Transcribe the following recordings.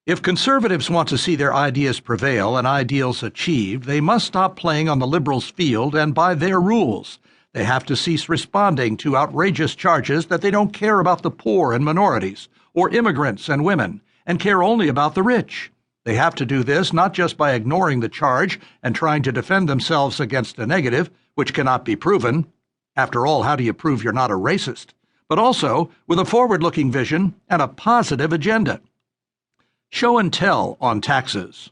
If conservatives want to see their ideas prevail and ideals achieved, they must stop playing on the liberals' field and by their rules. They have to cease responding to outrageous charges that they don't care about the poor and minorities, or immigrants and women, and care only about the rich. They have to do this not just by ignoring the charge and trying to defend themselves against a negative, which cannot be proven. After all, how do you prove you're not a racist? But also with a forward-looking vision and a positive agenda. Show and tell on taxes.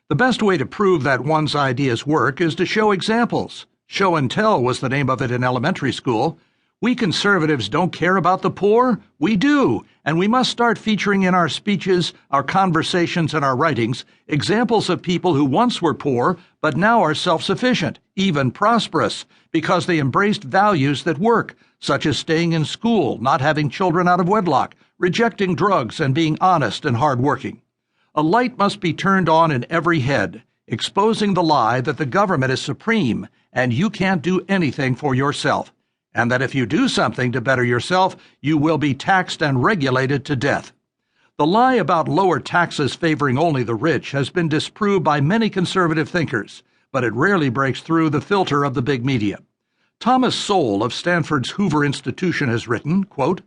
The best way to prove that one's ideas work is to show examples. Show and tell was the name of it in elementary school. We conservatives don't care about the poor. We do, and we must start featuring in our speeches, our conversations, and our writings examples of people who once were poor but now are self-sufficient, even prosperous, because they embraced values that work, such as staying in school, not having children out of wedlock, rejecting drugs, and being honest and hardworking. A light must be turned on in every head, exposing the lie that the government is supreme and you can't do anything for yourself, and that if you do something to better yourself, you will be taxed and regulated to death. The lie about lower taxes favoring only the rich has been disproved by many conservative thinkers, but it rarely breaks through the filter of the big media. Thomas Sowell of Stanford's Hoover Institution has written, quote,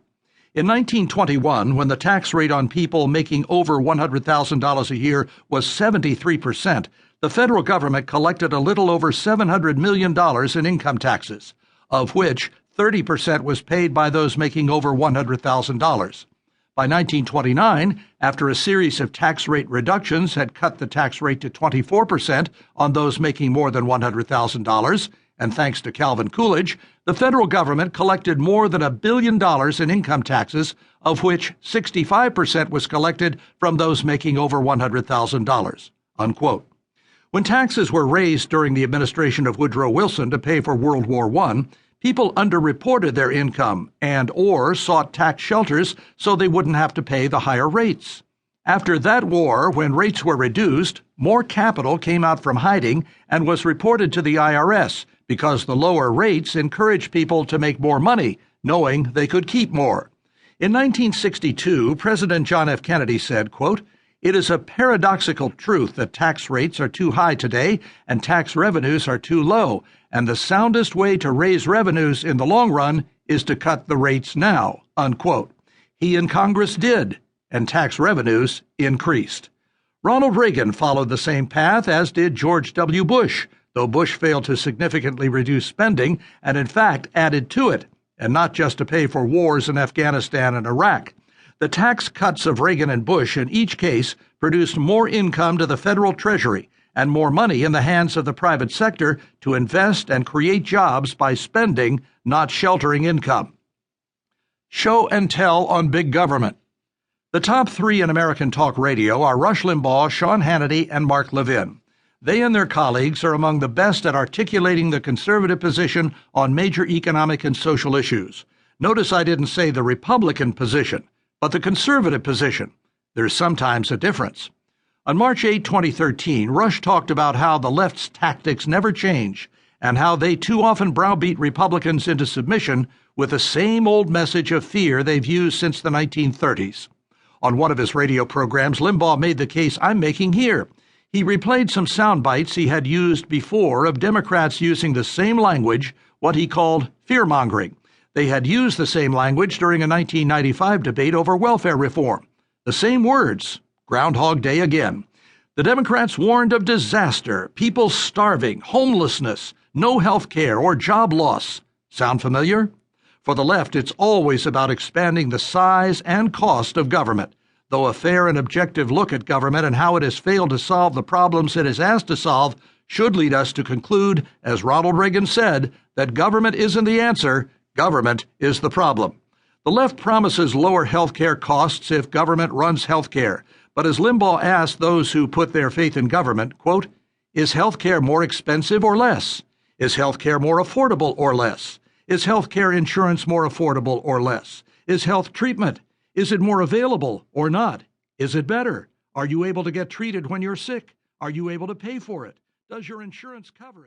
"In 1921, when the tax rate on people making over $100,000 a year was 73%, the federal government collected a little over $700 million in income taxes, of which 30% was paid by those making over $100,000. By 1929, after a series of tax rate reductions had cut the tax rate to 24% on those making more than $100,000, and thanks to Calvin Coolidge, the federal government collected more than $1 billion in income taxes, of which 65% was collected from those making over $100,000, unquote. When taxes were raised during the administration of Woodrow Wilson to pay for World War I, people underreported their income and/or sought tax shelters so they wouldn't have to pay the higher rates. After that war, when rates were reduced, more capital came out from hiding and was reported to the IRS because the lower rates encouraged people to make more money, knowing they could keep more. In 1962, President John F. Kennedy said, quote, "It is a paradoxical truth that tax rates are too high today and tax revenues are too low, and the soundest way to raise revenues in the long run is to cut the rates now," unquote. He and Congress did, and tax revenues increased. Ronald Reagan followed the same path, as did George W. Bush, though Bush failed to significantly reduce spending and in fact added to it, and not just to pay for wars in Afghanistan and Iraq. The tax cuts of Reagan and Bush in each case produced more income to the federal treasury and more money in the hands of the private sector to invest and create jobs by spending, not sheltering income. Show and tell on big government. The top three in American talk radio are Rush Limbaugh, Sean Hannity, and Mark Levin. They and their colleagues are among the best at articulating the conservative position on major economic and social issues. Notice I didn't say the Republican position, but the conservative position. There's sometimes a difference. On March 8, 2013, Rush talked about how the left's tactics never change and how they too often browbeat Republicans into submission with the same old message of fear they've used since the 1930s. On one of his radio programs, Limbaugh made the case I'm making here. He replayed some sound bites he had used before of Democrats using the same language, what he called fear-mongering. They had used the same language during a 1995 debate over welfare reform. The same words, Groundhog Day again. The Democrats warned of disaster, people starving, homelessness, no health care or job loss. Sound familiar? For the left, it's always about expanding the size and cost of government, though a fair and objective look at government and how it has failed to solve the problems it is asked to solve should lead us to conclude, as Ronald Reagan said, that government isn't the answer, government is the problem. The left promises lower health care costs if government runs health care, but as Limbaugh asked those who put their faith in government, quote, "Is health care more expensive or less? Is health care more affordable or less? Is health care insurance more affordable or less? Is health treatment, is it more available or not? Is it better? Are you able to get treated when you're sick? Are you able to pay for it? Does your insurance cover it?"